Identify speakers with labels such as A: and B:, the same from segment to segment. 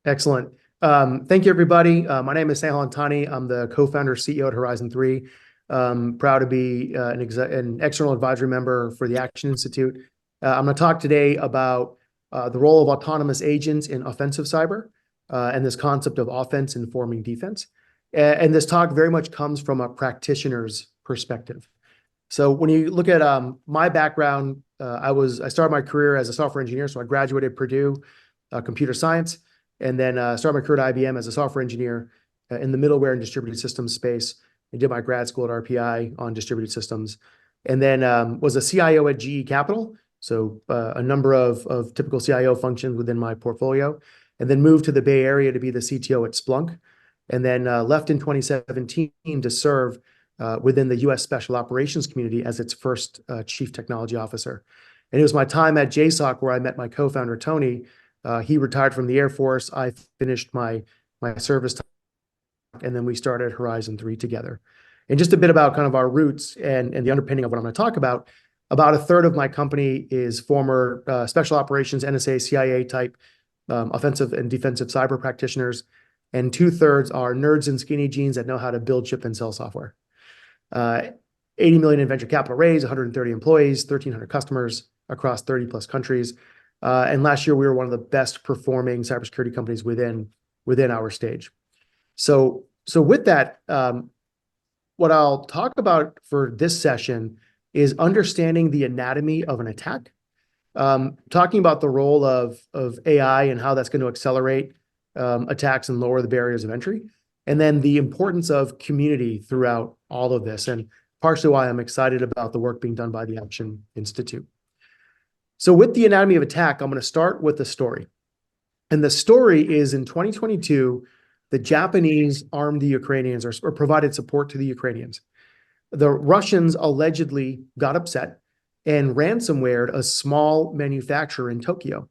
A: Excellent. Thank you, everybody. My name is Snehal Antani. I'm the co-founder CEO at Horizon3. Proud to be an external advisory member for the Action Institute. I'm going to talk today about the role of autonomous agents in offensive cyber and this concept of offense informing defense. And this talk very much comes from a practitioner's perspective. So when you look at my background, I started my career as a software engineer. So I graduated Purdue computer science, and then started my career at IBM as a software engineer in the middleware and distributed systems space. I did my grad school at RPI on distributed systems, and then was a CIO at GE Capital. So a number of typical CIO functions within my portfolio, and then moved to the Bay Area to be the CTO at Splunk, and then left in 2017 to serve within the U.S. Special Operations community as its first Chief Technology Officer. And it was my time at JSOC where I met my co-founder, Tony. He retired from the Air Force. I finished my service time, and then we started Horizon3 together. And just a bit about kind of our roots and the underpinning of what I'm going to talk about a third of my company is former Special Operations, NSA, CIA type offensive and defensive cyber practitioners, and 2/3 are nerds and skinny jeans that know how to build, ship, and sell software. 80 million in venture capital raise, 130 employees, 1,300 customers across 30 plus countries. And last year, we were one of the best performing cybersecurity companies within our stage. So with that, what I'll talk about for this session is understanding the anatomy of an attack, talking about the role of AI and how that's going to accelerate attacks and lower the barriers of entry, and then the importance of community throughout all of this, and partially why I'm excited about the work being done by the Action Institute. So with the anatomy of attack, I'm going to start with the story. And the story is in 2022, the Japanese armed the Ukrainians or provided support to the Ukrainians. The Russians allegedly got upset and ransomwared a small manufacturer in Tokyo.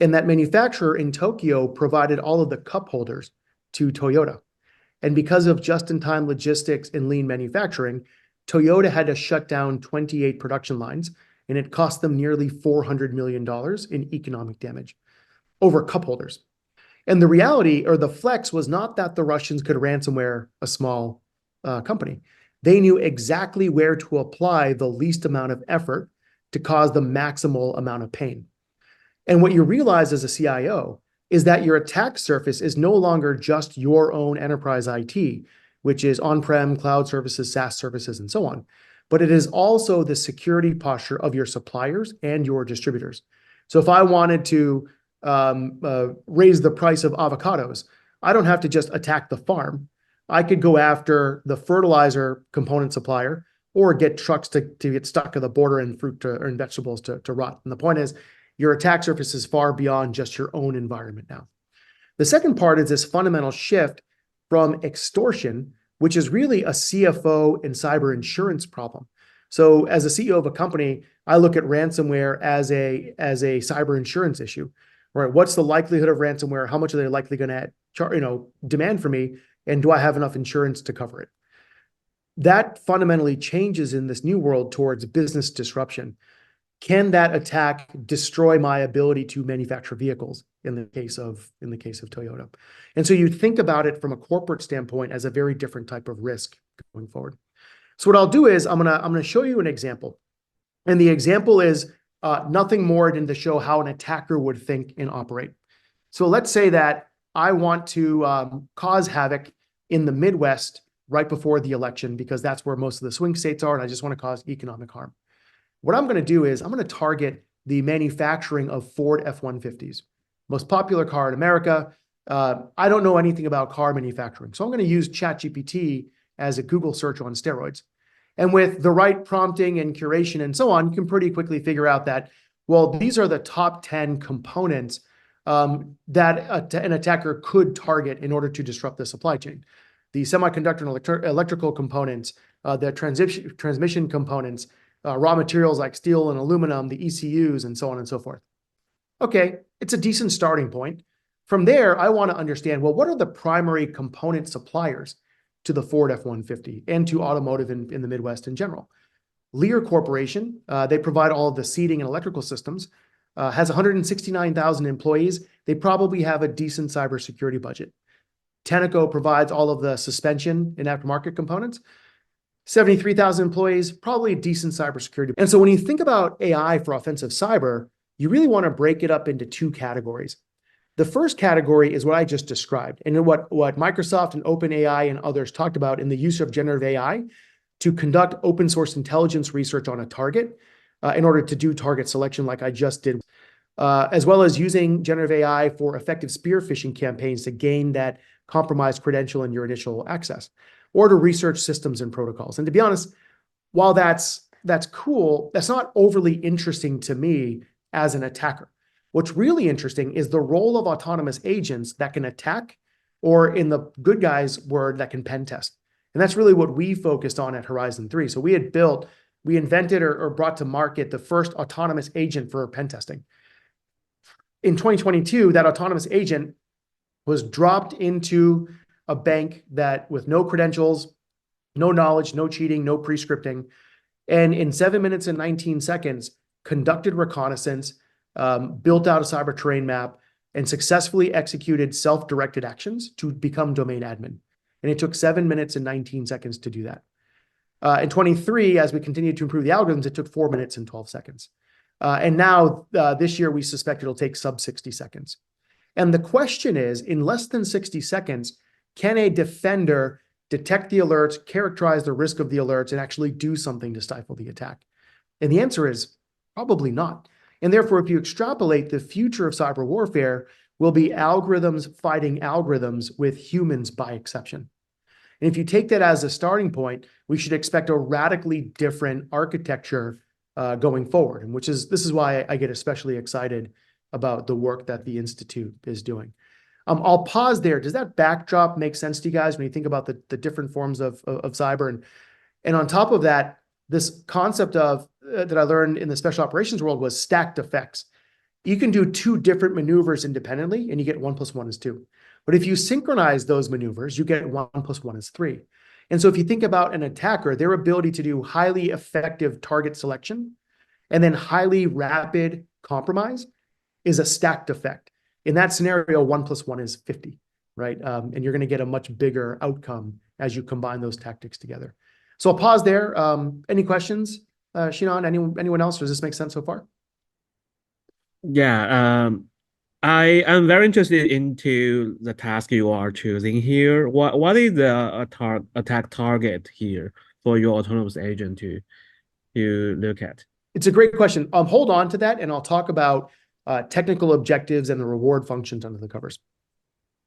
A: And that manufacturer in Tokyo provided all of the cup holders to Toyota. And because of just-in-time logistics and lean manufacturing, Toyota had to shut down 28 production lines, and it cost them nearly $400 million in economic damage over cup holders. And the reality, or the flex, was not that the Russians could ransomware a small company. They knew exactly where to apply the least amount of effort to cause the maximal amount of pain. And what you realize as a CIO is that your attack surface is no longer just your own enterprise IT, which is on-prem, cloud services, SaaS services, and so on, but it is also the security posture of your suppliers and your distributors. So if I wanted to raise the price of avocados, I don't have to just attack the farm. I could go after the fertilizer component supplier or get trucks to get stuck at the border and fruit and vegetables to rot. And the point is, your attack surface is far beyond just your own environment now. The second part is this fundamental shift from extortion, which is really a CFO and cyber insurance problem. So as a CEO of a company, I look at ransomware as a cyber insurance issue, right? What's the likelihood of ransomware? How much are they likely going to demand for me? And do I have enough insurance to cover it? That fundamentally changes in this new world towards business disruption. Can that attack destroy my ability to manufacture vehicles in the case of Toyota? And so you think about it from a corporate standpoint as a very different type of risk going forward. So what I'll do is I'm gonna show you an example, and the example is nothing more than to show how an attacker would think and operate. So let's say that I want to cause havoc in the Midwest right before the election because that's where most of the swing states are, and I just want to cause economic harm. What I'm going to do is I'm going to target the manufacturing of Ford F-150s, most popular car in America. I don't know anything about car manufacturing, so I'm going to use ChatGPT as a Google search on steroids. And with the right prompting and curation and so on, you can pretty quickly figure out that, well, these are the top 10 components that an attacker could target in order to disrupt the supply chain. The semiconductor and electrical components, the transmission components, raw materials like steel and aluminum, the ECUs, and so on and so forth. Okay, it's a decent starting point. From there, I want to understand, well, what are the primary component suppliers to the Ford F-150 and to automotive in the Midwest in general? Lear Corporation, they provide all of the seating and electrical systems. has 169,000 employees. They probably have a decent cybersecurity budget. Tenneco provides all of the suspension and aftermarket components. 73,000 employees, probably a decent cybersecurity. And so when you think about AI for offensive cyber, you really want to break it up into two categories. The first category is what I just described, and what Microsoft and OpenAI and others talked about in the use of generative AI to conduct open source intelligence research on a target in order to do target selection like I just did, as well as using generative AI for effective spear phishing campaigns to gain that compromised credential in your initial access, or to research systems and protocols. And to be honest, while that's cool, that's not overly interesting to me as an attacker. What's really interesting is the role of autonomous agents that can attack, or in the good guys' word, that can pen test. And that's really what we focused on at Horizon 3. So we invented or brought to market the first autonomous agent for pen testing. In 2022, that autonomous agent was dropped into a bank that with no credentials, no knowledge, no cheating, no pre-scripting, and in 7 minutes and 19 seconds, conducted reconnaissance, built out a cyber terrain map, and successfully executed self-directed actions to become domain admin. And it took 7 minutes and 19 seconds to do that. In 23, as we continued to improve the algorithms, it took 4 minutes and 12 seconds. And now this year, we suspect it'll take sub 60 seconds. And the question is, in less than 60 seconds, can a defender detect the alerts, characterize the risk of the alerts, and actually do something to stifle the attack? And the answer is probably not. And therefore, if you extrapolate, the future of cyber warfare will be algorithms fighting algorithms with humans by exception. And if you take that as a starting point, we should expect a radically different architecture going forward, and this is why I get especially excited about the work that the Institute is doing. I'll pause there. Does that backdrop make sense to you guys when you think about the different forms of cyber? And on top of that, this concept of that I learned in the special operations world was stacked effects. You can do two different maneuvers independently, and you get 1 + 1 is 2. But if you synchronize those maneuvers, you get 1 + 1 is 3. And so if you think about an attacker, their ability to do highly effective target selection and then highly rapid compromise is a stacked effect. In that scenario, 1 + 1 is 50, right? And you're going to get a much bigger outcome as you combine those tactics together. So I'll pause there. Any questions, Shinan? Anyone else? Does this make sense so far?
B: Yeah, I am very interested into the task you are choosing here. What is the attack target here for your autonomous agent to look at?
A: It's a great question. Hold on to that, and I'll talk about technical objectives and the reward functions under the covers.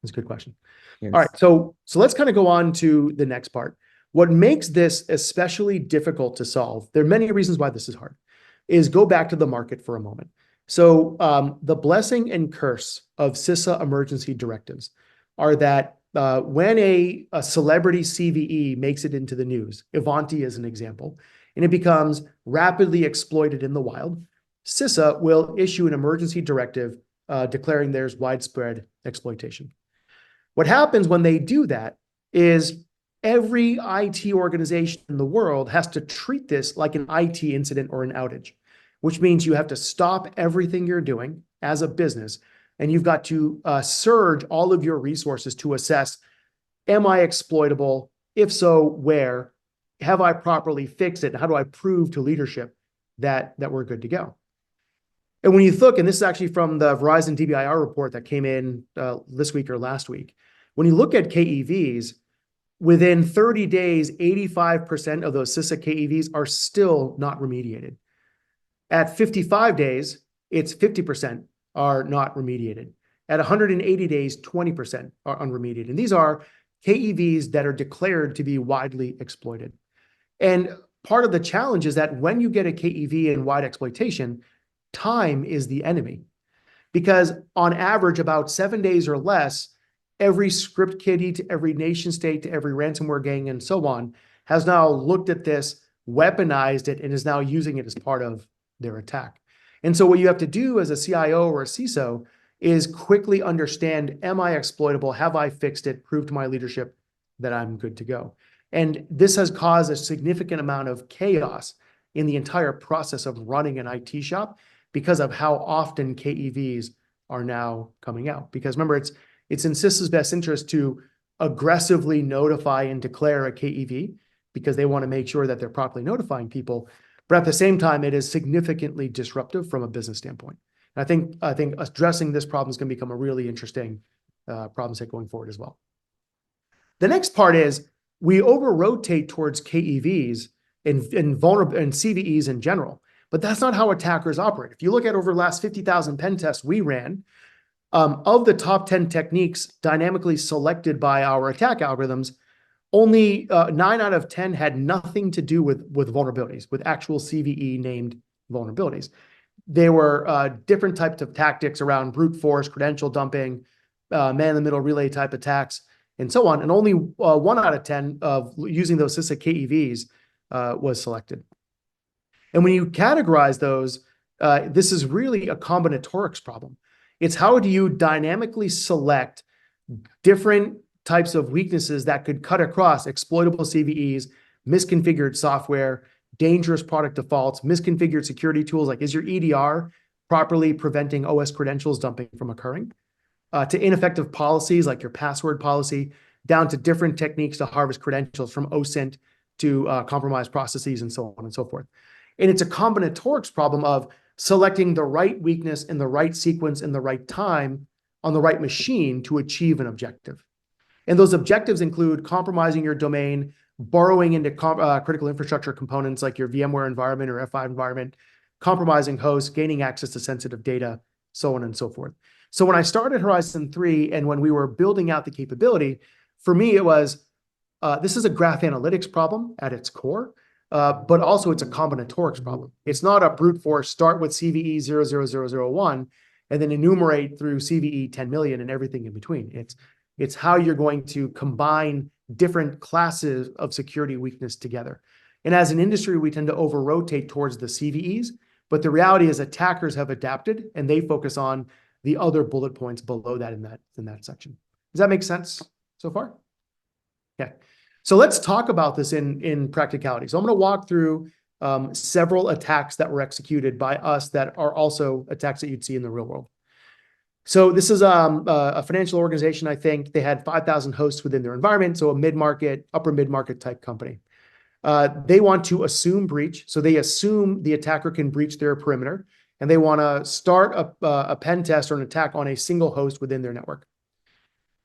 A: That's a good question.
B: Yes.
A: All right, so let's kind of go on to the next part. What makes this especially difficult to solve, there are many reasons why this is hard, is go back to the market for a moment. So the blessing and curse of CISA emergency directives are that when a celebrity CVE makes it into the news, Ivanti is an example, and it becomes rapidly exploited in the wild, CISA will issue an emergency directive declaring there's widespread exploitation. What happens when they do that is every IT organization in the world has to treat this like an IT incident or an outage, which means you have to stop everything you're doing as a business, and you've got to surge all of your resources to assess, am I exploitable? If so, where? Have I properly fixed it? How do I prove to leadership that we're good to go? And when you look, and this is actually from the Verizon DBIR report that came in this week or last week, when you look at KEVs, within 30 days, 85% of those CISA KEVs are still not remediated. At 55 days, it's 50% are not remediated. At 180 days, 20% are unremediated. And these are KEVs that are declared to be widely exploited. And part of the challenge is that when you get a KEV in wide exploitation, time is the enemy. Because on average, about 7 days or less, every script kiddie to every nation state to every ransomware gang and so on has now looked at this, weaponized it, and is now using it as part of their attack. And so what you have to do as a CIO or a CISO is quickly understand, am I exploitable? Have I fixed it? Prove to my leadership that I'm good to go. And this has caused a significant amount of chaos in the entire process of running an IT shop, because of how often KEVs are now coming out. Because remember, it's in CIS's best interest to aggressively notify and declare a KEV because they want to make sure that they're properly notifying people. But at the same time, it is significantly disruptive from a business standpoint. And I think addressing this problem is going to become a really interesting problem set going forward as well. The next part is we over-rotate towards KEVs and CVEs in general, but that's not how attackers operate. If you look at over the last 50,000 pen tests we ran, of the top 10 techniques dynamically selected by our attack algorithms, only 9 out of 10 had nothing to do with vulnerabilities, with actual CVE named vulnerabilities. They were different types of tactics around brute force, credential dumping, man-in-the-middle relay type attacks, and so on. And only 1 out of 10 of using those CISA KEVs was selected. And when you categorize those, this is really a combinatorics problem. It's how do you dynamically select different types of weaknesses that could cut across exploitable CVEs, misconfigured software, dangerous product defaults, misconfigured security tools, like is your EDR properly preventing OS credentials dumping from occurring, to ineffective policies like your password policy, down to different techniques to harvest credentials from OSINT to compromised processes and so on and so forth. And it's a combinatorics problem of selecting the right weakness in the right sequence in the right time on the right machine to achieve an objective. And those objectives include compromising your domain, borrowing into critical infrastructure components like your VMware environment or F5 environment, compromising hosts, gaining access to sensitive data, so on and so forth. So when I started Horizon 3 and when we were building out the capability, for me, it was, this is a graph analytics problem at its core, but also it's a combinatorics problem. It's not a brute force, start with CVE 00001 and then enumerate through CVE 10 million and everything in between. It's how you're going to combine different classes of security weakness together. And as an industry, we tend to over-rotate towards the CVEs, but the reality is attackers have adapted and they focus on the other bullet points below that in that section. Does that make sense so far? Okay. So let's talk about this in practicality. So I'm going to walk through several attacks that were executed by us that are also attacks that you'd see in the real world. So this is a financial organization. I think they had 5,000 hosts within their environment. So a mid-market, upper mid-market type company. They want to assume breach. So they assume the attacker can breach their perimeter, and they want to start a pen test or an attack on a single host within their network.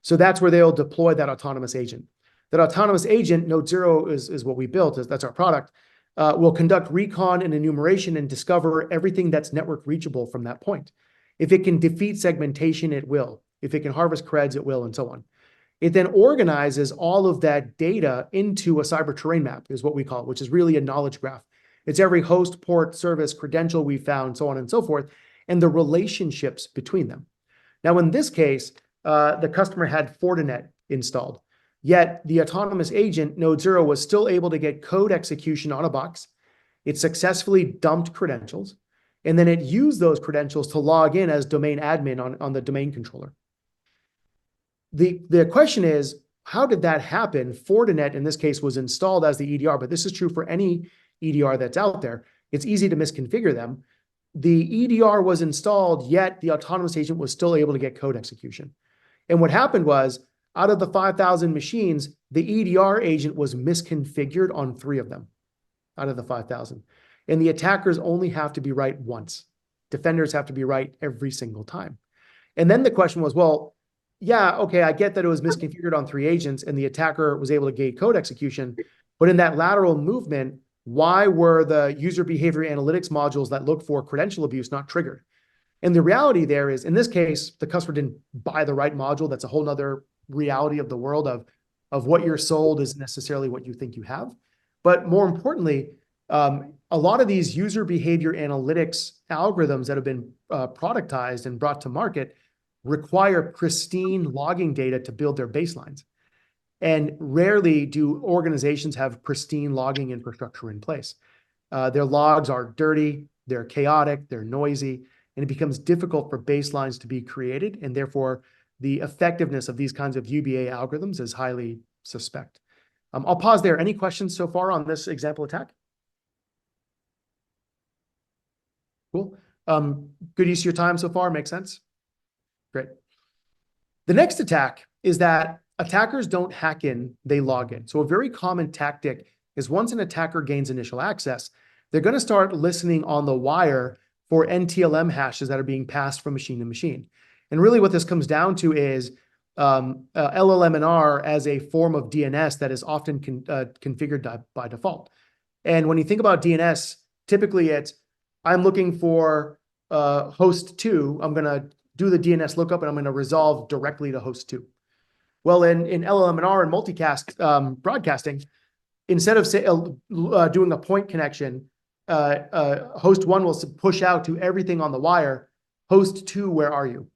A: So that's where they'll deploy that autonomous agent. That autonomous agent, Node Zero is what we built, that's our product, will conduct recon and enumeration and discover everything that's network reachable from that point. If it can defeat segmentation, it will. If it can harvest creds, it will, and so on. It then organizes all of that data into a cyber terrain map, is what we call it, which is really a knowledge graph. It's every host, port, service, credential we found, so on and so forth, and the relationships between them. Now, in this case, the customer had Fortinet installed, yet the autonomous agent, Node Zero, was still able to get code execution on a box. It successfully dumped credentials, and then it used those credentials to log in as domain admin on the domain controller. The question is, how did that happen? Fortinet, in this case, was installed as the EDR, but this is true for any EDR that's out there. It's easy to misconfigure them. The EDR was installed, yet the autonomous agent was still able to get code execution. And what happened was, out of the 5,000 machines, the EDR agent was misconfigured on 3 of them out of the 5,000. And the attackers only have to be right once. Defenders have to be right every single time. And then the question was, well, yeah, okay, I get that it was misconfigured on 3 agents and the attacker was able to gate code execution. But in that lateral movement, why were the user behavior analytics modules that look for credential abuse not triggered? And the reality there is, in this case, the customer didn't buy the right module. That's a whole nother reality of the world of what you're sold isn't necessarily what you think you have. But more importantly, a lot of these user behavior analytics algorithms that have been productized and brought to market require pristine logging data to build their baselines. And rarely do organizations have pristine logging infrastructure in place. Their logs are dirty, they're chaotic, they're noisy, and it becomes difficult for baselines to be created. And therefore, the effectiveness of these kinds of UBA algorithms is highly suspect. I'll pause there. Any questions so far on this example attack? Cool. Good use of your time so far? Makes sense? Great. The next attack is that attackers don't hack in, they log in. So a very common tactic is once an attacker gains initial access, they're going to start listening on the wire for NTLM hashes that are being passed from machine to machine. And really what this comes down to is LLMNR as a form of DNS that is often configured by default. And when you think about DNS, typically it's, I'm looking for host 2, I'm going to do the DNS lookup and I'm going to resolve directly to host 2. Well, in LLMNR and multicast broadcasting, instead of doing a point connection, host 1 will push out to everything on the wire, host 2, where are you?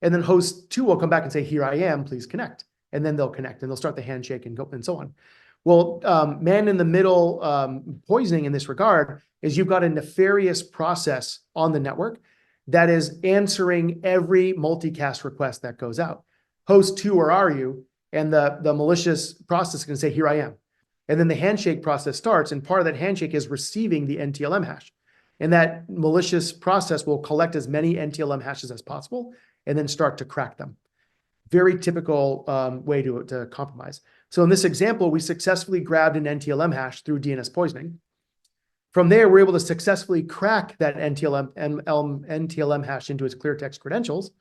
A: And then host 2 will come back and say, here I am, please connect. And then they'll connect and they'll start the handshake and go and so on. Well, man-in-the-middle poisoning in this regard is you've got a nefarious process on the network that is answering every multicast request that goes out. Host 2, where are you? And the malicious process can say, here I am. And then the handshake process starts, and part of that handshake is receiving the NTLM hash. And that malicious process will collect as many NTLM hashes as possible and then start to crack them. Very typical way to compromise. So in this example, we successfully grabbed an NTLM hash through DNS poisoning. From there, we're able to successfully crack that NTLM hash into its clear text credentials.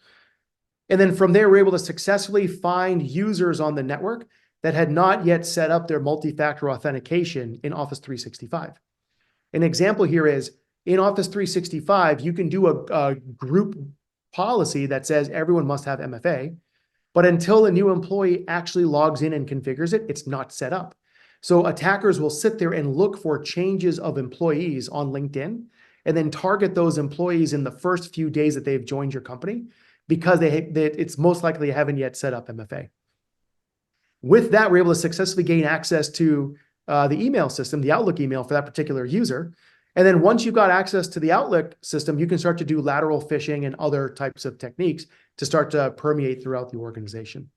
A: And then from there, we're able to successfully find users on the network that had not yet set up their multi-factor authentication in Office 365. An example here is in Office 365, you can do a group policy that says everyone must have MFA, but until a new employee actually logs in and configures it, it's not set up. So attackers will sit there and look for changes of employees on LinkedIn and then target those employees in the first few days that they've joined your company because it's most likely they haven't yet set up MFA. With that, we're able to successfully gain access to the email system, the Outlook email for that particular user. And then once you've got access to the Outlook system, you can start to do lateral phishing and other types of techniques to start to permeate throughout the organization.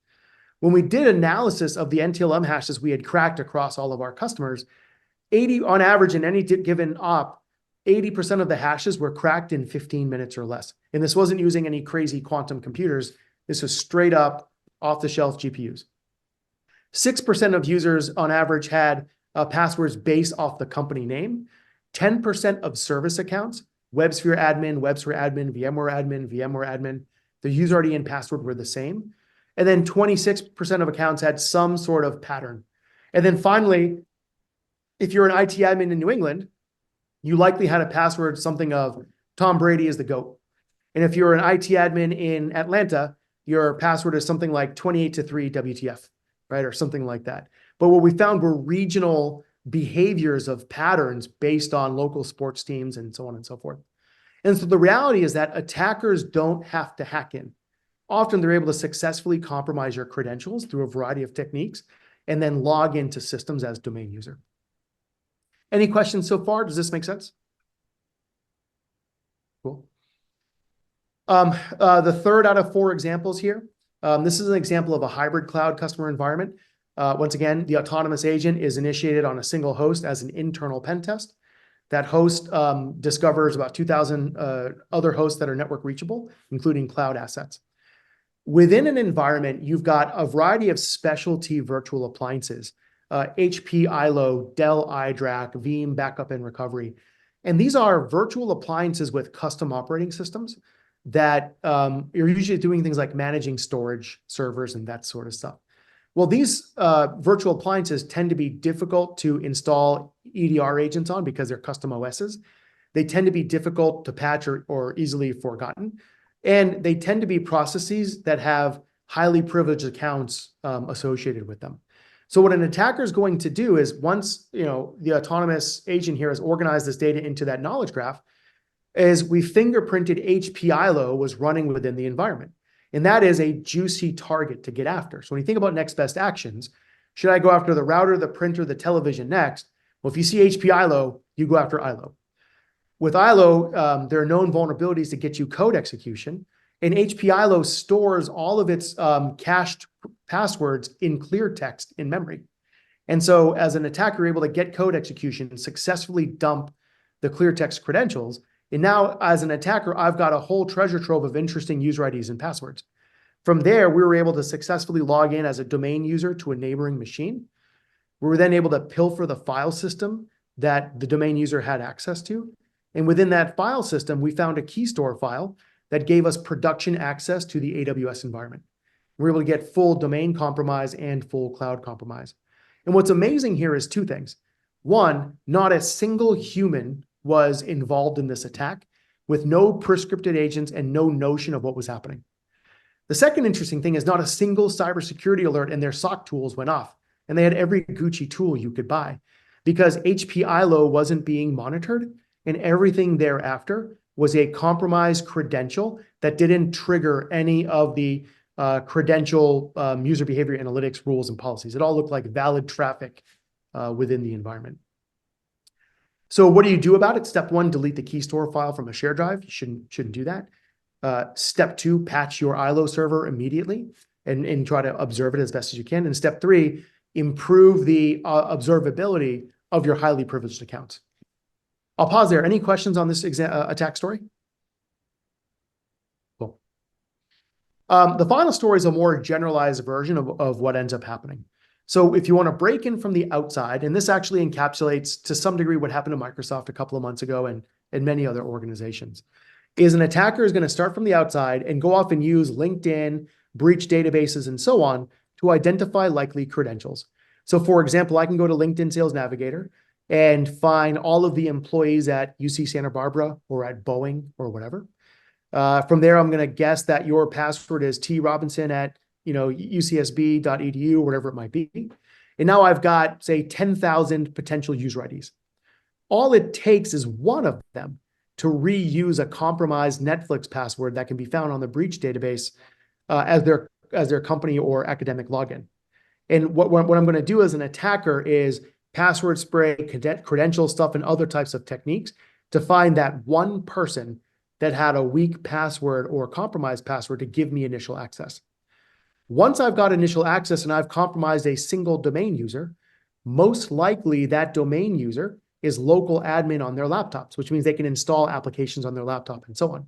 A: When we did analysis of the NTLM hashes we had cracked across all of our customers, 80 on average in any given op, 80% of the hashes were cracked in 15 minutes or less. And this wasn't using any crazy quantum computers. This was straight up off-the-shelf GPUs. 6% of users on average had passwords based off the company name. 10% of service accounts, WebSphere admin, VMware admin, the user ID and password were the same. And then 26% of accounts had some sort of pattern. And then finally, if you're an IT admin in New England, you likely had a password something of Tom Brady is the GOAT. And if you're an IT admin in Atlanta, your password is something like 28-3 WTF, right? Or something like that. But what we found were regional behaviors of patterns based on local sports teams and so on and so forth. And so the reality is that attackers don't have to hack in. Often they're able to successfully compromise your credentials through a variety of techniques and then log into systems as domain user. Any questions so far? Does this make sense? Cool. The third out of 4 examples here. This is an example of a hybrid cloud customer environment. Once again, the autonomous agent is initiated on a single host as an internal pen test. That host discovers about 2,000 other hosts that are network reachable, including cloud assets. Within an environment, you've got a variety of specialty virtual appliances, HP ILO, Dell iDRAC, Veeam Backup and Recovery. And these are virtual appliances with custom operating systems that you're usually doing things like managing storage, servers, and that sort of stuff. Well, these virtual appliances tend to be difficult to install EDR agents on because they're custom OSs. They tend to be difficult to patch or easily forgotten. And they tend to be processes that have highly privileged accounts associated with them. So what an attacker is going to do is once the autonomous agent here has organized this data into that knowledge graph, is we fingerprinted HP ILO was running within the environment. And that is a juicy target to get after. So when you think about next best actions, should I go after the router, the printer, the television next? Well, if you see HP ILO, you go after ILO. With ILO, there are known vulnerabilities to get you code execution. And HP ILO stores all of its cached passwords in clear text in memory. And so as an attacker, you're able to get code execution and successfully dump the clear text credentials And now as an attacker, I've got a whole treasure trove of interesting user IDs and passwords. From there, we were able to successfully log in as a domain user to a neighboring machine. We were then able to pilfer the file system that the domain user had access to. And within that file system, we found a key store file that gave us production access to the AWS environment. We were able to get full domain compromise and full cloud compromise. And what's amazing here is two things. One, not a single human was involved in this attack, with no prescripted agents and no notion of what was happening. The second interesting thing is not a single cybersecurity alert and their SOC tools went off. And they had every Gucci tool you could buy because HP ILO wasn't being monitored, and everything thereafter was a compromised credential that didn't trigger any of the credential user behavior analytics rules and policies. It all looked like valid traffic within the environment. So what do you do about it? Step one, delete the key store file from a shared drive. You shouldn't do that. Step two, patch your ILO server immediately and try to observe it as best as you can. And step three, improve the observability of your highly privileged accounts. I'll pause there. Any questions on this attack story? Cool. The final story is a more generalized version of what ends up happening. So if you want to break in from the outside, and this actually encapsulates to some degree what happened to Microsoft a couple of months ago and many other organizations, is an attacker is going to start from the outside and go off and use LinkedIn, breach databases, and so on to identify likely credentials. So for example, I can go to LinkedIn Sales Navigator and find all of the employees at UC Santa Barbara or at Boeing or whatever. From there, I'm going to guess that your password is trobinson at ucsb.edu, or whatever it might be. And now I've got, say, 10,000 potential user IDs. All it takes is one of them to reuse a compromised Netflix password that can be found on the breach database as their company or academic login. And what I'm going to do as an attacker is password spray, credential stuff, and other types of techniques to find that one person that had a weak password or compromised password to give me initial access. Once I've got initial access and I've compromised a single domain user, most likely that domain user is local admin on their laptops, which means they can install applications on their laptop and so on.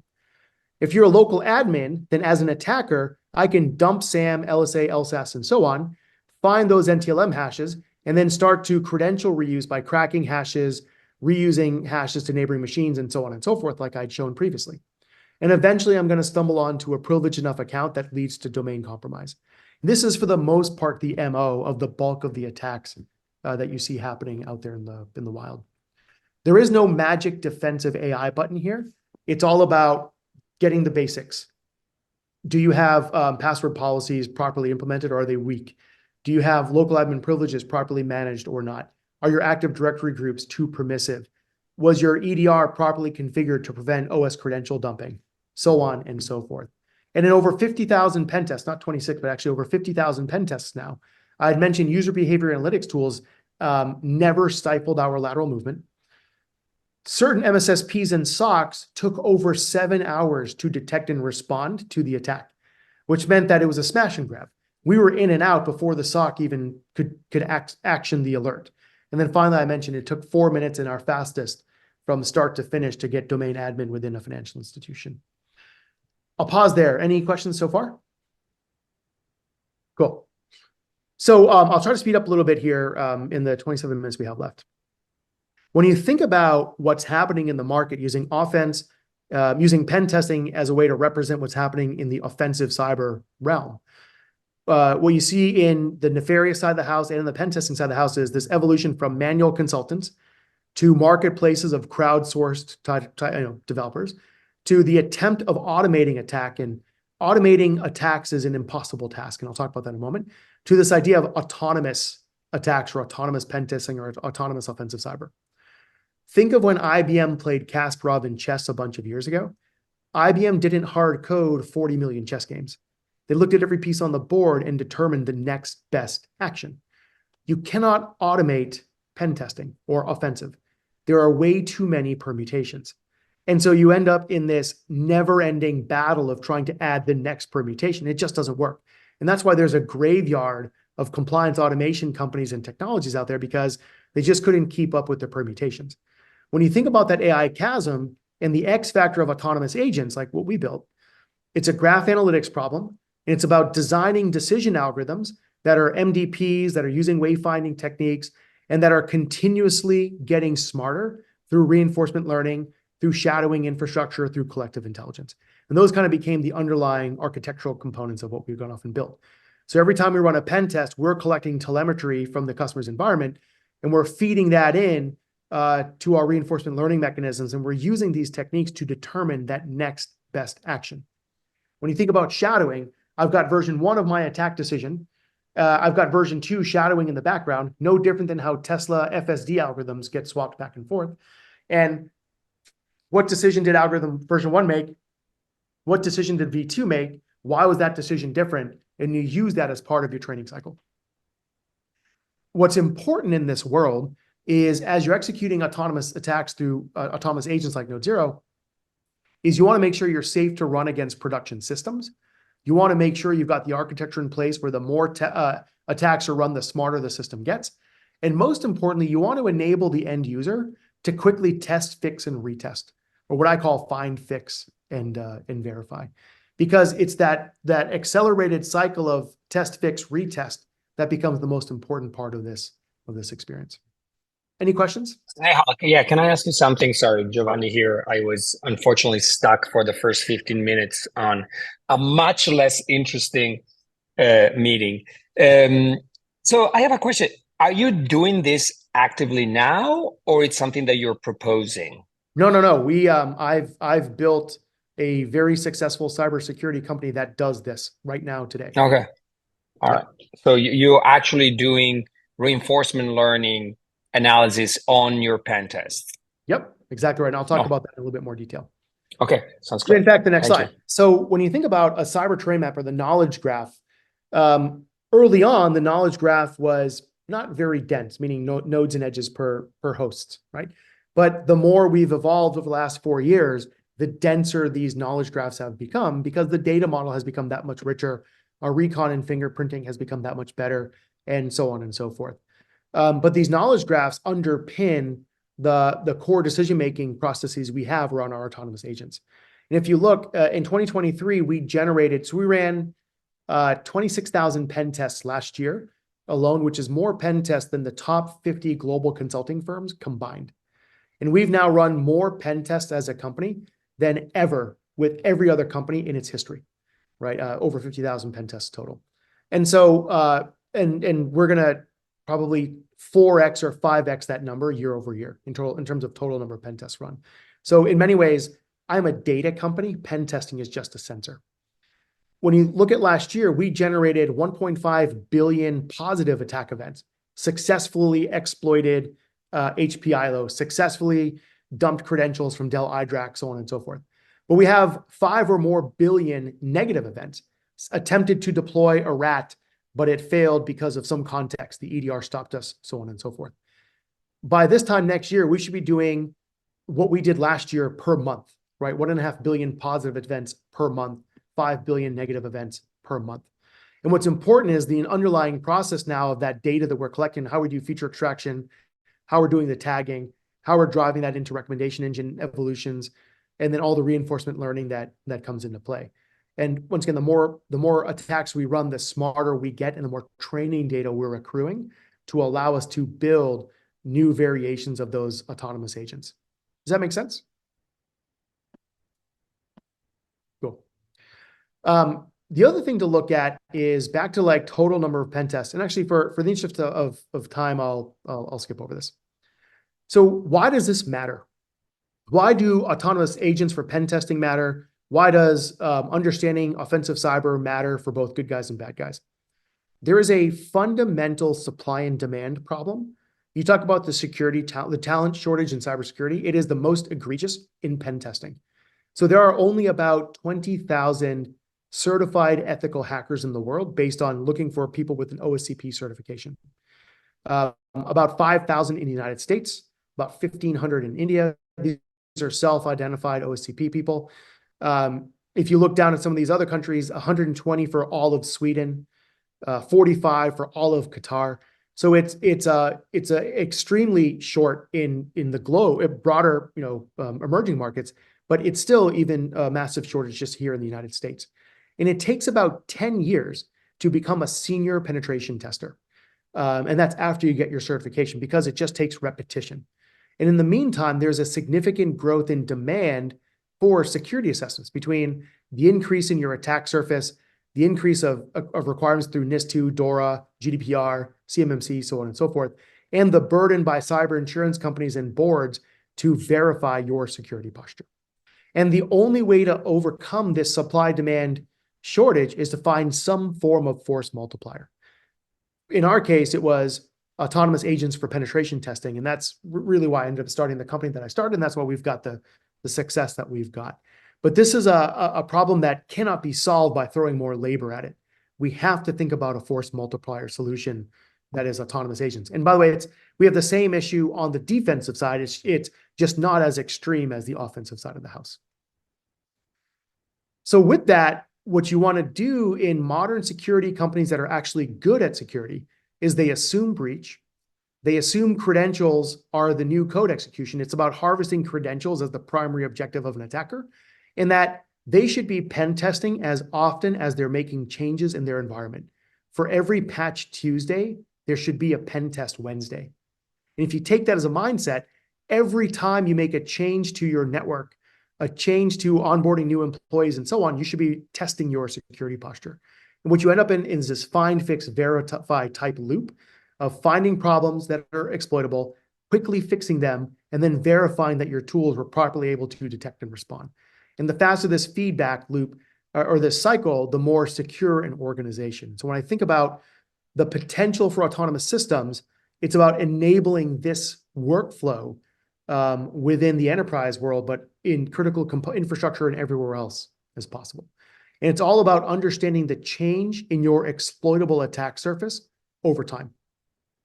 A: If you're a local admin, then as an attacker, I can dump SAM, LSA, LSAS, and so on, find those NTLM hashes, and then start to credential reuse by cracking hashes, reusing hashes to neighboring machines, and so on and so forth, like I'd shown previously. And eventually, I'm going to stumble onto a privileged enough account that leads to domain compromise. This is, for the most part, the MO of the bulk of the attacks that you see happening out there in the wild. There is no magic defensive AI button here. It's all about getting the basics. Do you have password policies properly implemented, or are they weak? Do you have local admin privileges properly managed or not? Are your Active Directory groups too permissive? Was your EDR properly configured to prevent OS credential dumping? So on and so forth. And in over 50,000 pen tests, not 26, but actually over 50,000 pen tests now, I had mentioned user behavior analytics tools never stifled our lateral movement. Certain MSSPs and SOCs took over 7 hours to detect and respond to the attack, which meant that it was a smash and grab. We were in and out before the SOC even could action the alert. And then finally, I mentioned it took 4 minutes in our fastest from start to finish to get domain admin within a financial institution. I'll pause there. Any questions so far? Cool. So I'll try to speed up a little bit here in the 27 minutes we have left. When you think about what's happening in the market using offense, using pen testing as a way to represent what's happening in the offensive cyber realm, what you see in the nefarious side of the house and in the pen testing side of the house is this evolution from manual consultants to marketplaces of crowdsourced developers to the attempt of automating attack. And automating attacks is an impossible task, and I'll talk about that in a moment, to this idea of autonomous attacks or autonomous pen testing or autonomous offensive cyber. Think of when IBM played Kasparov in chess a bunch of years ago. IBM didn't hard code 40 million chess games. They looked at every piece on the board and determined the next best action. You cannot automate pen testing or offensive. There are way too many permutations. And so you end up in this never-ending battle of trying to add the next permutation. It just doesn't work. And that's why there's a graveyard of compliance automation companies and technologies out there, because they just couldn't keep up with the permutations. When you think about that AI chasm, And the X factor of autonomous agents, like what we built, it's a graph analytics problem. And it's about designing decision algorithms that are MDPs, that are using wayfinding techniques, and that are continuously getting smarter through reinforcement learning, through shadowing infrastructure, through collective intelligence. And those kind of became the underlying architectural components of what we've gone off and built. So every time we run a pen test, we're collecting telemetry from the customer's environment, and we're feeding that in to our reinforcement learning mechanisms, and we're using these techniques to determine that next best action. When you think about shadowing, I've got version 1 of my attack decision. I've got version 2 shadowing in the background, no different than how Tesla FSD algorithms get swapped back and forth. And what decision did algorithm version 1 make? What decision did V2 make? Why was that decision different? And you use that as part of your training cycle. What's important in this world is, as you're executing autonomous attacks through autonomous agents like Node Zero, is you want to make sure you're safe to run against production systems. You want to make sure you've got the architecture in place where the more attacks are run, the smarter the system gets. And most importantly, you want to enable the end user to quickly test, fix, and retest, or what I call find, fix, and verify. Because it's that accelerated cycle of test, fix, retest that becomes the most important part of this experience. Any questions?
C: Snehal, yeah, can I ask you something? Sorry, Giovanni here. I was unfortunately stuck for the first 15 minutes on a much less interesting meeting. So I have a question. Are you doing this actively now, or it's something that you're proposing?
A: No. I've built a very successful cybersecurity company that does this right now today.
C: Okay. All right. So you're actually doing reinforcement learning analysis on your pen test.
A: Yep, exactly right. And I'll talk about that in a little bit more detail.
C: Okay, sounds great.
A: In fact, the next
C: Thank
A: slide.
C: you.
A: So when you think about a cyber terrain map or the knowledge graph, early on, the knowledge graph was not very dense, meaning nodes and edges per host, right? But the more we've evolved over the last 4 years, the denser these knowledge graphs have become, because the data model has become that much richer. Our recon and fingerprinting has become that much better, and so on and so forth. But these knowledge graphs underpin the core decision-making processes we have around our autonomous agents. And if you look, in 2023, we ran 26,000 pen tests last year alone, which is more pen tests than the top 50 global consulting firms combined. And we've now run more pen tests as a company than ever with every other company in its history, right? Over 50,000 pen tests total. And so, and we're going to probably 4x or 5x that number year over year in terms of total number of pen tests run. So in many ways, I'm a data company. Pen testing is just a sensor. When you look at last year, we generated 1.5 billion positive attack events, successfully exploited HPILO, successfully dumped credentials from Dell iDRAC, so on and so forth. But we have 5 or more billion negative events, attempted to deploy a rat, but it failed because of some context. The EDR stopped us, so on and so forth. By this time next year, we should be doing what we did last year per month, right? 1.5 billion positive events per month, 5 billion negative events per month. And what's important is the underlying process now of that data that we're collecting, how we do feature extraction, how we're doing the tagging, how we're driving that into recommendation engine evolutions, and then all the reinforcement learning that comes into play. And once again, the more attacks we run, the smarter we get, and the more training data we're accruing to allow us to build new variations of those autonomous agents. Does that make sense? Cool. The other thing to look at is back to like total number of pen tests. And actually, for the interest of time, I'll skip over this. So why does this matter? Why do autonomous agents for pen testing matter? Why does understanding offensive cyber matter for both good guys and bad guys? There is a fundamental supply and demand problem. You talk about the talent shortage in cybersecurity. It is the most egregious in pen testing. So there are only about 20,000 certified ethical hackers in the world based on looking for people with an OSCP certification. About 5,000 in the United States, about 1,500 in India. These are self-identified OSCP people. If you look down at some of these other countries, 120 for all of Sweden, 45 for all of Qatar. So it's extremely short in the broader, emerging markets, but it's still even a massive shortage just here in the United States. And it takes about 10 years to become a senior penetration tester. And that's after you get your certification, because it just takes repetition. And in the meantime, there's a significant growth in demand for security assessments between the increase in your attack surface, the increase of requirements through NIS2, DORA, GDPR, CMMC, so on and so forth, and the burden by cyber insurance companies and boards to verify your security posture. And the only way to overcome this supply-demand shortage is to find some form of force multiplier. In our case, it was autonomous agents for penetration testing, and that's really why I ended up starting the company that I started, and that's why we've got the success that we've got. But this is a problem that cannot be solved by throwing more labor at it. We have to think about a force multiplier solution that is autonomous agents. And by the way, we have the same issue on the defensive side. It's just not as extreme as the offensive side of the house. So with that, what you want to do in modern security companies that are actually good at security is they assume breach. They assume credentials are the new code execution. It's about harvesting credentials as the primary objective of an attacker, and that they should be pen testing as often as they're making changes in their environment. For every patch Tuesday, there should be a pen test Wednesday. And if you take that as a mindset, every time you make a change to your network, a change to onboarding new employees and so on, you should be testing your security posture. And what you end up in is this find, fix, verify type loop of finding problems that are exploitable, quickly fixing them, and then verifying that your tools were properly able to detect and respond. And the faster this feedback loop or this cycle, the more secure an organization. So when I think about the potential for autonomous systems, it's about enabling this workflow within the enterprise world, but in critical infrastructure and everywhere else as possible. And it's all about understanding the change in your exploitable attack surface over time.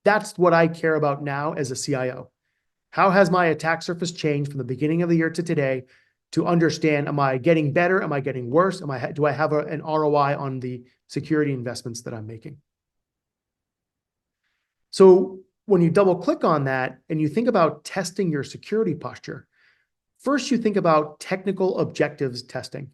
A: That's what I care about now as a CIO. How has my attack surface changed from the beginning of the year to today to understand, am I getting better? Am I getting worse? Do I have an ROI on the security investments that I'm making? So when you double click on that and you think about testing your security posture, first you think about technical objectives testing.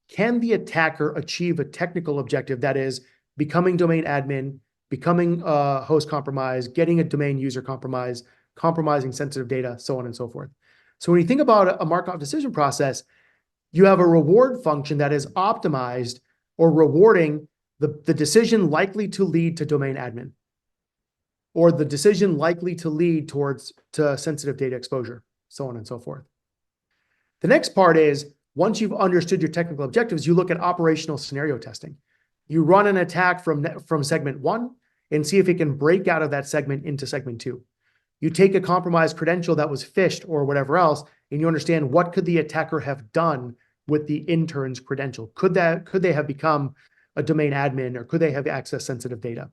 A: Can the attacker achieve a technical objective, that is becoming domain admin, becoming a host compromise, getting a domain user compromise, compromising sensitive data, so on and so forth. So when you think about a Markov decision process, you have a reward function that is optimized or rewarding the decision likely to lead to domain admin, or the decision likely to lead to sensitive data exposure, so on and so forth. The next part is, once you've understood your technical objectives, you look at operational scenario testing. You run an attack from segment 1 and see if it can break out of that segment into segment 2. You take a compromised credential that was phished or whatever else, and you understand what could the attacker have done with the intern's credential. Could they have become a domain admin, or could they have accessed sensitive data?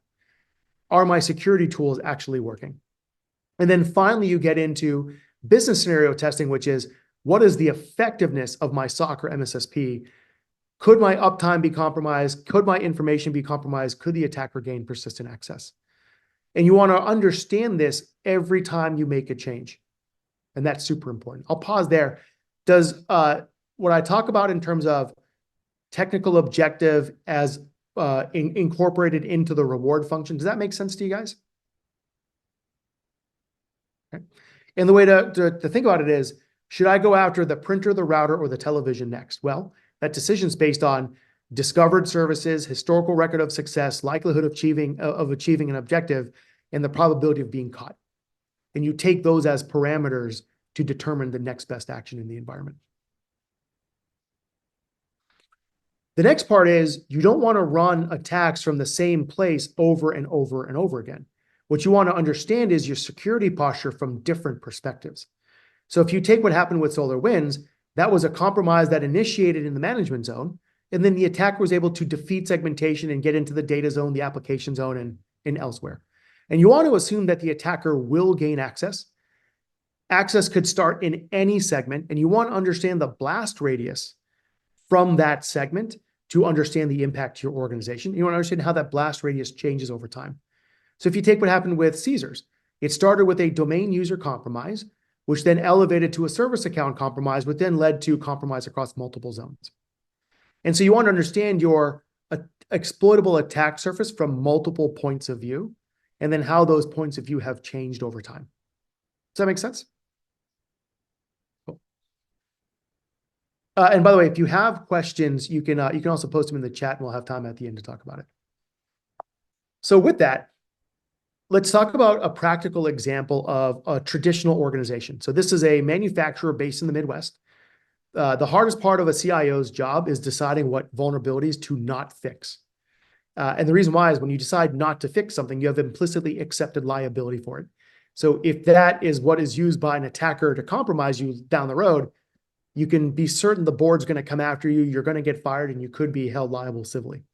A: Are my security tools actually working? And then finally, you get into business scenario testing, which is, what is the effectiveness of my SOC or MSSP? Could my uptime be compromised? Could my information be compromised? Could the attacker gain persistent access? And you want to understand this every time you make a change. And that's super important. I'll pause there. Does what I talk about in terms of technical objective as incorporated into the reward function, does that make sense to you guys? Okay. And the way to think about it is, should I go after the printer, the router, or the television next? Well, that decision is based on discovered services, historical record of success, likelihood of achieving an objective, and the probability of being caught. And you take those as parameters to determine the next best action in the environment. The next part is, you don't want to run attacks from the same place over and over and over again. What you want to understand is your security posture from different perspectives. So if you take what happened with SolarWinds, that was a compromise that initiated in the management zone, and then the attacker was able to defeat segmentation and get into the data zone, the application zone, and elsewhere. And you want to assume that the attacker will gain access. Access could start in any segment, and you want to understand the blast radius from that segment to understand the impact to your organization. You want to understand how that blast radius changes over time. So if you take what happened with Caesars, it started with a domain user compromise, which then elevated to a service account compromise, which then led to compromise across multiple zones. And so you want to understand your exploitable attack surface from multiple points of view, and then how those points of view have changed over time. Does that make sense? Cool. And by the way, if you have questions, you can also post them in the chat, and we'll have time at the end to talk about it. So with that, let's talk about a practical example of a traditional organization. So this is a manufacturer based in the Midwest. The hardest part of a CIO's job is deciding what vulnerabilities to not fix. And the reason why is when you decide not to fix something, you have implicitly accepted liability for it. So if that is what is used by an attacker to compromise you down the road, you can be certain the board's going to come after you, you're going to get fired, and you could be held liable civilly.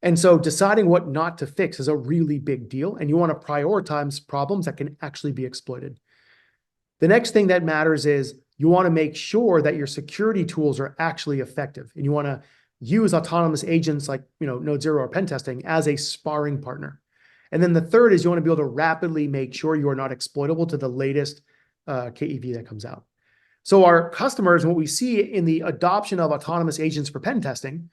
A: And so deciding what not to fix is a really big deal, and you want to prioritize problems that can actually be exploited. The next thing that matters is you want to make sure that your security tools are actually effective, and you want to use autonomous agents like Node Zero or pen testing as a sparring partner. And then the third is you want to be able to rapidly make sure you are not exploitable to the latest KEV that comes out. So our customers, what we see in the adoption of autonomous agents for pen testing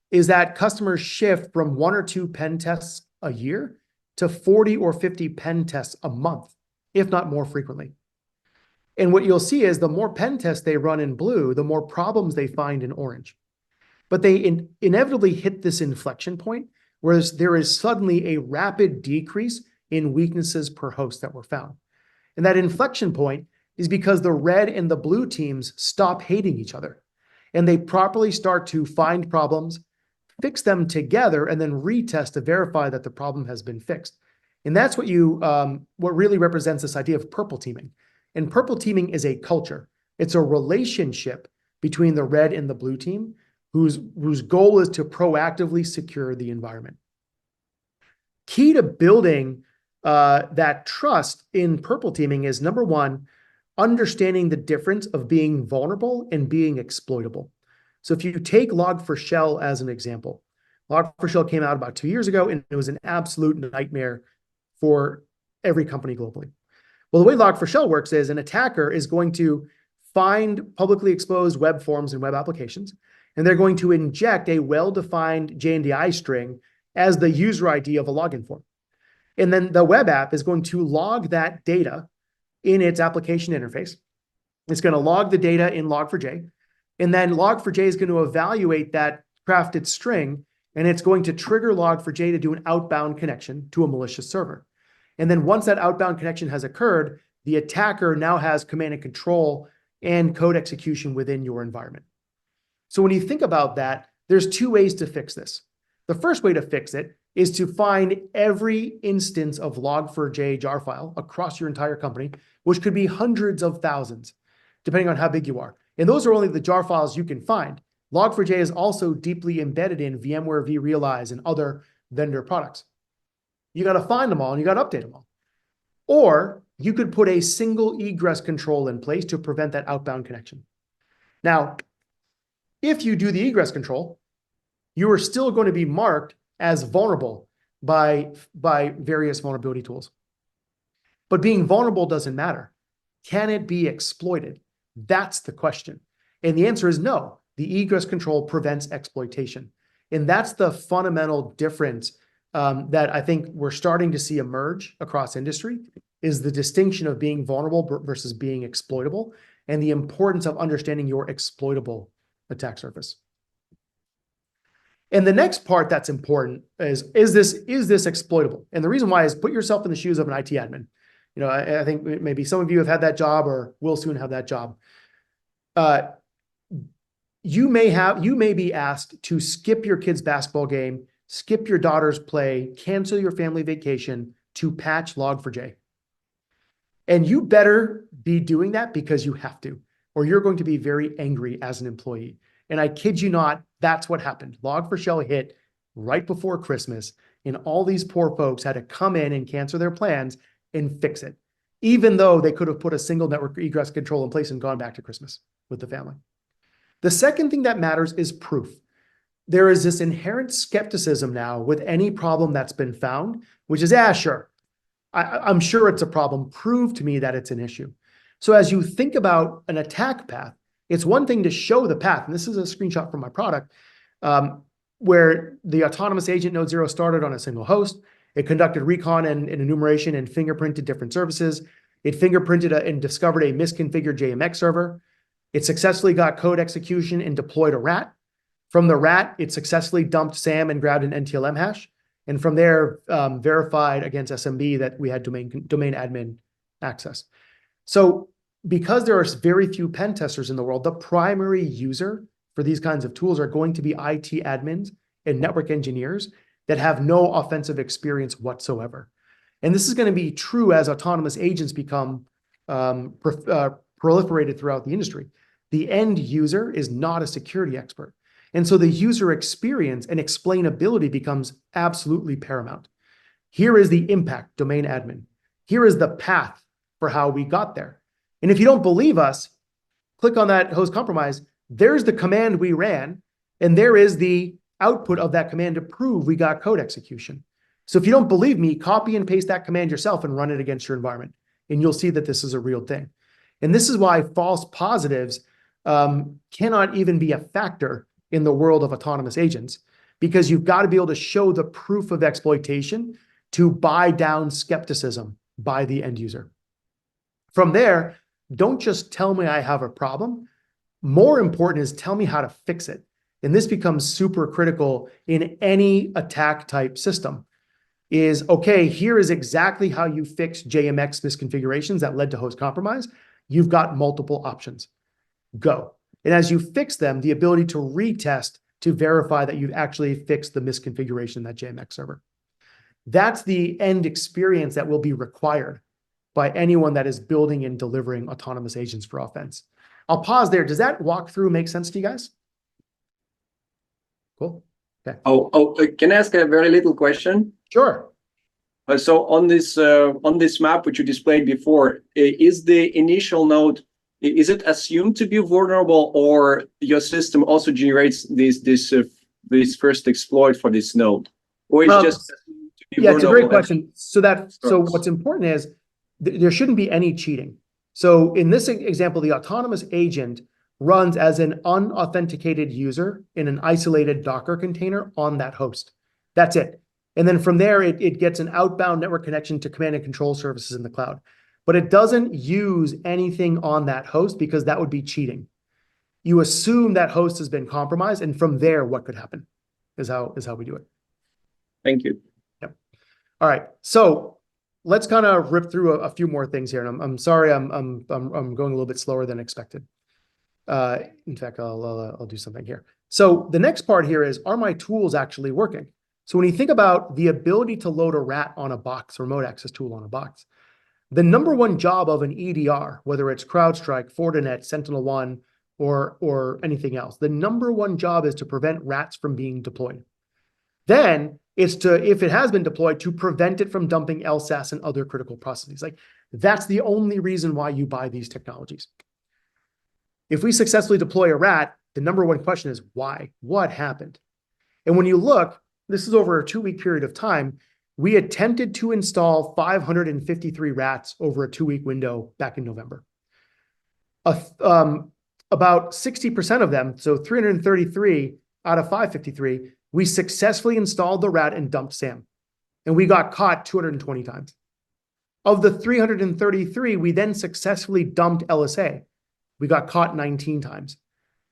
A: is that customers shift from 1 or 2 pen tests a year to 40 or 50 pen tests a month, if not more frequently. And what you'll see is the more pen tests they run in blue, the more problems they find in orange. But they inevitably hit this inflection point where there is suddenly a rapid decrease in weaknesses per host that were found. And that inflection point is because the red and the blue teams stop hating each other, and they properly start to find problems, fix them together, and then retest to verify that the problem has been fixed. And that's what really represents this idea of purple teaming. And purple teaming is a culture. It's a relationship between the red and the blue team whose goal is to proactively secure the environment. Key to building that trust in purple teaming is, number one, understanding the difference of being vulnerable and being exploitable. So if you take Log4Shell as an example, Log4Shell came out about 2 years ago, and it was an absolute nightmare for every company globally. Well, the way Log4Shell works is an attacker is going to find publicly exposed web forms and web applications, and they're going to inject a well-defined JNDI string as the user ID of a login form. And then the web app is going to log that data in its application interface. It's going to log the data in Log4j, and then Log4j is going to evaluate that crafted string, and it's going to trigger Log4j to do an outbound connection to a malicious server. And then once that outbound connection has occurred, the attacker now has command and control and code execution within your environment. So when you think about that, there's 2 ways to fix this. The first way to fix it is to find every instance of Log4j jar file across your entire company, which could be hundreds of thousands, depending on how big you are. And those are only the jar files you can find. Log4j is also deeply embedded in VMware vRealize and other vendor products. You got to find them all, and you got to update them all. Or you could put a single egress control in place to prevent that outbound connection. Now, if you do the egress control, you are still going to be marked as vulnerable by various vulnerability tools. But being vulnerable doesn't matter. Can it be exploited? That's the question. And the answer is no. The egress control prevents exploitation. And that's the fundamental difference that I think we're starting to see emerge across industry, is the distinction of being vulnerable versus being exploitable, and the importance of understanding your exploitable attack surface. And the next part that's important is this exploitable? And the reason why is put yourself in the shoes of an IT admin. I think maybe some of you have had that job or will soon have that job. You may be asked to skip your kid's basketball game, skip your daughter's play, cancel your family vacation to patch Log4j. And you better be doing that because you have to, or you're going to be very angry as an employee. And I kid you not, that's what happened. Log4Shell hit right before Christmas, and all these poor folks had to come in and cancel their plans and fix it, even though they could have put a single network egress control in place and gone back to Christmas with the family. The second thing that matters is proof. there is this inherent skepticism now with any problem that's been found, which is, sure, I'm sure it's a problem. Prove to me that it's an issue. So as you think about an attack path, it's one thing to show the path. And this is a screenshot from my product, where the autonomous agent node 0 started on a single host. It conducted recon and enumeration and fingerprinted different services. It fingerprinted and discovered a misconfigured JMX server. It successfully got code execution and deployed a rat. From the rat, it successfully dumped SAM and grabbed an NTLM hash. And from there, verified against SMB that we had domain admin access. So because there are very few pen testers in the world, the primary user for these kinds of tools are going to be IT admins and network engineers that have no offensive experience whatsoever. And this is going to be true as autonomous agents become proliferated throughout the industry. The end user is not a security expert. And so the user experience and explainability becomes absolutely paramount. Here is the impact, domain admin. Here is the path for how we got there. And if you don't believe us, click on that host compromise. There's the command we ran, and there is the output of that command to prove we got code execution. So if you don't believe me, copy and paste that command yourself and run it against your environment, and you'll see that this is a real thing. And this is why false positives cannot even be a factor in the world of autonomous agents, because you've got to be able to show the proof of exploitation to buy down skepticism by the end user. From there, don't just tell me I have a problem. More important is tell me how to fix it. And this becomes super critical in any attack type system. Is, okay, here is exactly how you fix JMX misconfigurations that led to host compromise. You've got multiple options. Go. And as you fix them, the ability to retest to verify that you've actually fixed the misconfiguration in that JMX server. That's the end experience that will be required by anyone that is building and delivering autonomous agents for offense. I'll pause there. Does that walkthrough make sense to you guys? Cool. Okay.
D: Can I ask a very little question?
A: Sure.
D: So on this map which you displayed before, is the initial node, is it assumed to be vulnerable, or your system also generates this first exploit for this node, or it's just assumed to be vulnerable?
A: It's a great question. So what's important is there shouldn't be any cheating. So in this example, the autonomous agent runs as an unauthenticated user in an isolated Docker container on that host. That's it. And then from there, it gets an outbound network connection to command and control services in the cloud. But it doesn't use anything on that host because that would be cheating. You assume that host has been compromised, and from there, what could happen is how we do it.
D: Thank you.
A: Yep. All right. So let's kind of rip through a few more things here. And I'm sorry, I'm going a little bit slower than expected. In fact, I'll do something here. So the next part here is, are my tools actually working? So when you think about the ability to load a rat on a box, remote access tool on a box, the number one job of an EDR, whether it's CrowdStrike, Fortinet, SentinelOne, or anything else, the number one job is to prevent rats from being deployed. Then it's to, if it has been deployed, to prevent it from dumping LSAS and other critical processes. Like, that's the only reason why you buy these technologies. If we successfully deploy a rat, the number one question is why? What happened? And when you look, this is over a 2-week period of time, we attempted to install 553 rats over a 2-week window back in November. About 60% of them, so 333 out of 553, we successfully installed the rat and dumped SAM. And we got caught 220 times. Of the 333, we then successfully dumped LSA. We got caught 19 times.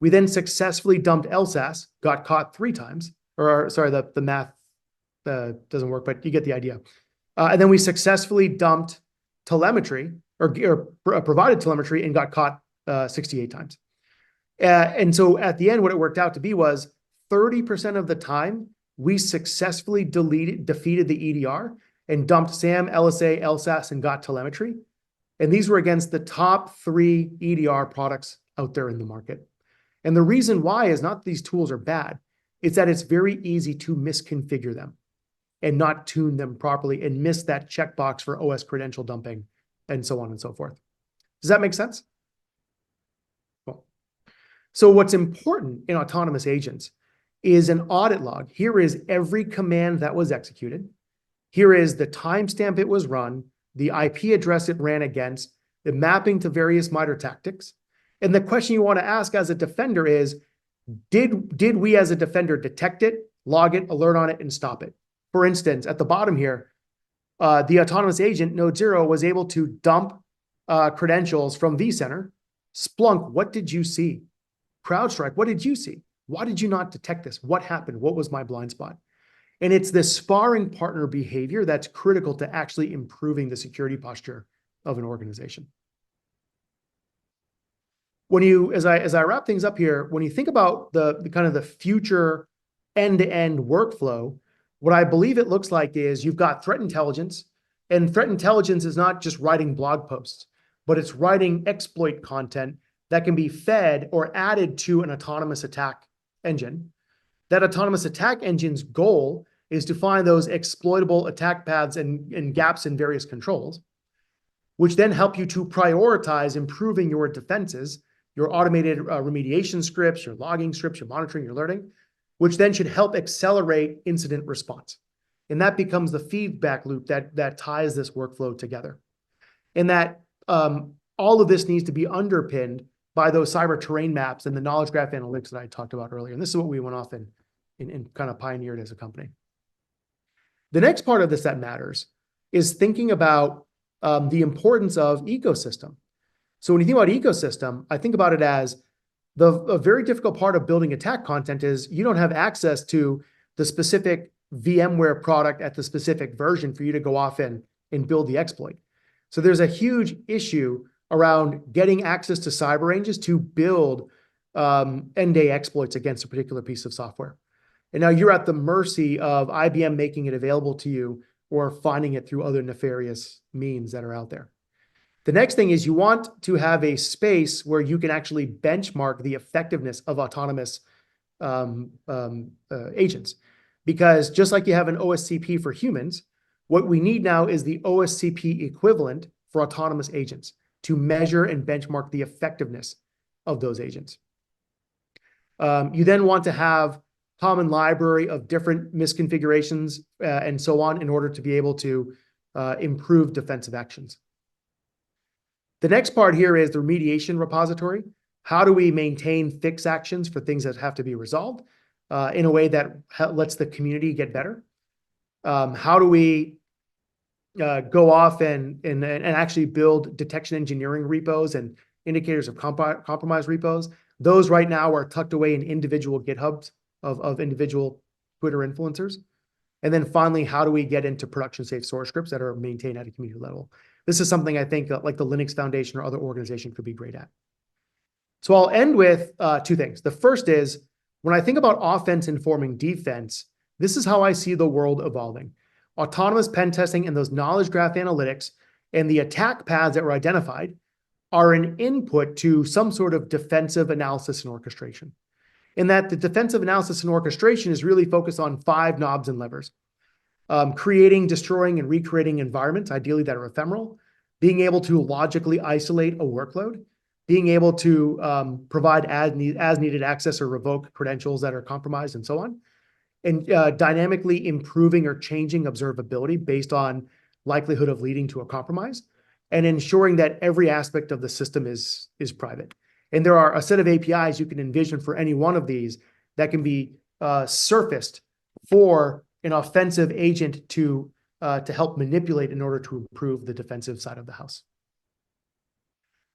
A: We then successfully dumped LSAS, got caught 3 times. Or sorry, the math doesn't work, but you get the idea. And then we successfully dumped telemetry or provided telemetry and got caught 68 times. And so at the end, what it worked out to be was 30% of the time we successfully defeated the EDR and dumped SAM, LSA, LSAS, and got telemetry. And these were against the top 3 EDR products out there in the market. And the reason why is not that these tools are bad. It's that it's very easy to misconfigure them and not tune them properly and miss that checkbox for OS credential dumping and so on and so forth. Does that make sense? Cool. So what's important in autonomous agents is an audit log. Here is every command that was executed. Here is the timestamp it was run, the IP address it ran against, the mapping to various MITRE tactics. And the question you want to ask as a defender is, did we as a defender detect it, log it, alert on it, and stop it? For instance, at the bottom here, the autonomous agent, Node 0, was able to dump credentials from vCenter. Splunk, what did you see? CrowdStrike, what did you see? Why did you not detect this? What happened? What was my blind spot? And it's this sparring partner behavior that's critical to actually improving the security posture of an organization. When you, as I wrap things up here, when you think about the kind of the future end-to-end workflow, what I believe it looks like is you've got threat intelligence, and threat intelligence is not just writing blog posts, but it's writing exploit content that can be fed or added to an autonomous attack engine. That autonomous attack engine's goal is to find those exploitable attack paths and gaps in various controls, which then help you to prioritize improving your defenses, your automated remediation scripts, your logging scripts, your monitoring, your alerting, which then should help accelerate incident response. And that becomes the feedback loop that ties this workflow together. And that all of this needs to be underpinned by those cyber terrain maps and the knowledge graph analytics that I talked about earlier. And this is what we went off and kind of pioneered as a company. The next part of this that matters is thinking about the importance of ecosystem. So when you think about ecosystem, I think about it as a very difficult part of building attack content is you don't have access to the specific VMware product at the specific version for you to go off and build the exploit. So there's a huge issue around getting access to cyber ranges to build end-day exploits against a particular piece of software. And now you're at the mercy of IBM making it available to you or finding it through other nefarious means that are out there. The next thing is you want to have a space where you can actually benchmark the effectiveness of autonomous agents. Because just like you have an OSCP for humans, what we need now is the OSCP equivalent for autonomous agents to measure and benchmark the effectiveness of those agents. You then want to have common library of different misconfigurations and so on in order to be able to improve defensive actions. The next part here is the remediation repository. How do we maintain fix actions for things that have to be resolved in a way that lets the community get better? How do we go off and actually build detection engineering repos and indicators of compromise repos? Those right now are tucked away in individual GitHubs of individual Twitter influencers. And then finally, how do we get into production safe source scripts that are maintained at a community level? This is something I think like the Linux Foundation or other organization could be great at. So I'll end with two things. The first is, when I think about offense informing defense, this is how I see the world evolving. Autonomous pen testing and those knowledge graph analytics and the attack paths that were identified are an input to some sort of defensive analysis and orchestration. In that the defensive analysis and orchestration is really focused on 5 knobs and levers. Creating, destroying, and recreating environments, ideally that are ephemeral, being able to logically isolate a workload, being able to provide as needed access or revoke credentials that are compromised and so on, and dynamically improving or changing observability based on likelihood of leading to a compromise, and ensuring that every aspect of the system is private. And there are a set of APIs you can envision for any one of these that can be surfaced for an offensive agent to help manipulate in order to improve the defensive side of the house.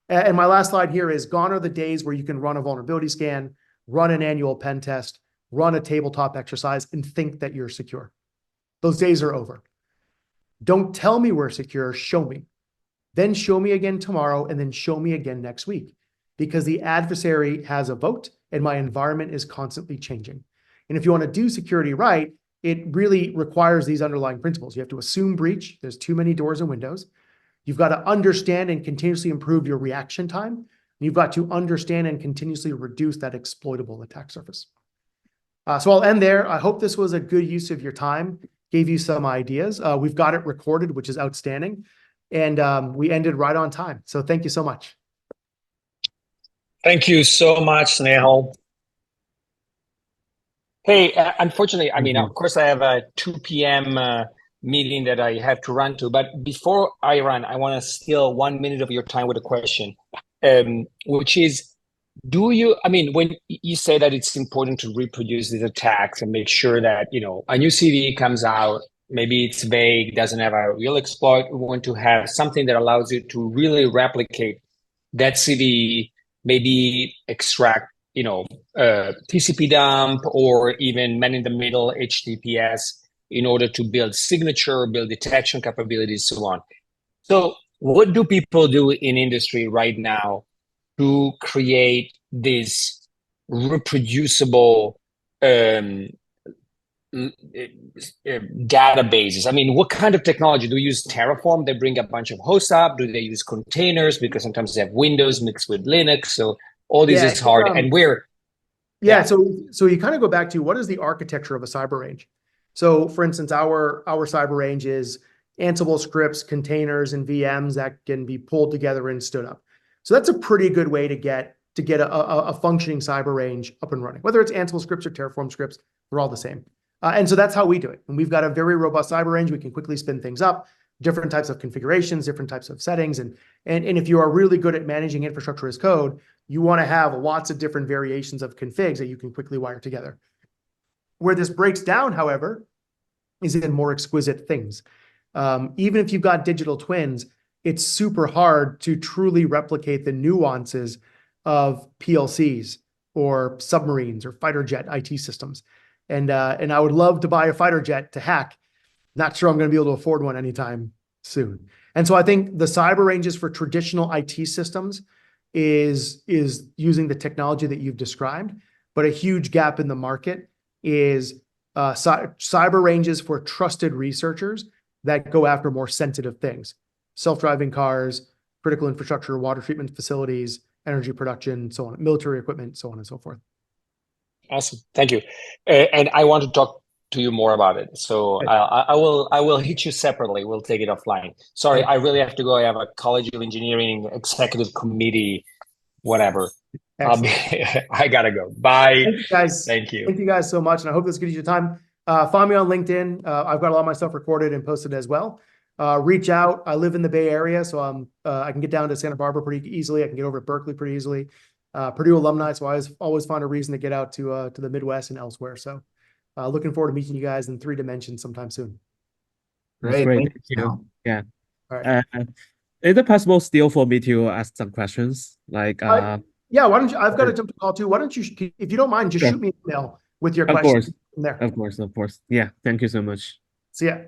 A: And my last slide here is, gone are the days where you can run a vulnerability scan, run an annual pen test, run a tabletop exercise, and think that you're secure. Those days are over. Don't tell me we're secure, show me. Then show me again tomorrow, and then show me again next week. Because the adversary has a vote, and my environment is constantly changing. And if you want to do security right, it really requires these underlying principles. You have to assume breach. There's too many doors and windows. You've got to understand and continuously improve your reaction time. And you've got to understand and continuously reduce that exploitable attack surface. So I'll end there. I hope this was a good use of your time, gave you some ideas. We've got it recorded, which is outstanding. And we ended right on time. So thank you so much.
C: Thank you so much, Snehal. Hey, unfortunately, I mean,
B: Mhm.
C: of course, I have a 2 p.m. Meeting that I have to run to. But before I run, I want to steal 1 minute of your time with a question, which is, I mean, when you say that it's important to reproduce these attacks and make sure that, a new CV comes out, maybe it's vague, doesn't have a real exploit, we want to have something that allows you to really replicate that CV, maybe extract, TCP dump or even man-in-the-middle HTTPS in order to build signature, build detection capabilities, so on. So what do people do in industry right now to create this reproducible databases? I mean, what kind of technology? Do you use Terraform? They bring a bunch of hosts up. Do they use containers? Because sometimes they have Windows mixed with Linux. So all this is hard. And
A: So you kind of go back to what is the architecture of a cyber range? So for instance, our cyber range is Ansible scripts, containers, and VMs that can be pulled together and stood up. So that's a pretty good way to get a functioning cyber range up and running. Whether it's Ansible scripts or Terraform scripts, they're all the same. And so that's how we do it. And we've got a very robust cyber range. We can quickly spin things up, different types of configurations, different types of settings. And if you are really good at managing infrastructure as code, you want to have lots of different variations of configs that you can quickly wire together. Where this breaks down, however, is in more exquisite things. Even if you've got digital twins, it's super hard to truly replicate the nuances of PLCs or submarines or fighter jet IT systems. And I would love to buy a fighter jet to hack. Not sure I'm going to be able to afford one anytime soon. And so I think the cyber ranges for traditional IT systems is using the technology that you've described, but a huge gap in the market is cyber ranges for trusted researchers that go after more sensitive things: self-driving cars, critical infrastructure, water treatment facilities, energy production, so on, military equipment, so on and so forth.
C: Awesome, thank you. And I want to talk to you more about it. So I will hit you separately. We'll take it offline. Sorry, I really have to go. I have a College of Engineering executive committee, whatever. I gotta go. Bye.
A: Thank you, guys.
C: Thank you.
A: Thank you guys so much. And I hope this gives you time. Find me on LinkedIn. I've got a lot of my stuff recorded and posted as well. Reach out. I live in the Bay Area, so I can get down to Santa Barbara pretty easily. I can get over to Berkeley pretty easily. Purdue alumni, so I always find a reason to get out to the Midwest and elsewhere. So looking forward to meeting you guys in 3 dimensions sometime soon.
B: Great. Thank you.
E: Snehal.
B: Yeah.
A: All right.
B: Is it possible still for me to ask some questions? Like,
A: yeah, why don't you? I've got to jump to call too. Why don't you, if you don't mind, just shoot me an email with your questions.
B: Of course. Yeah. Thank you so much.
A: See ya.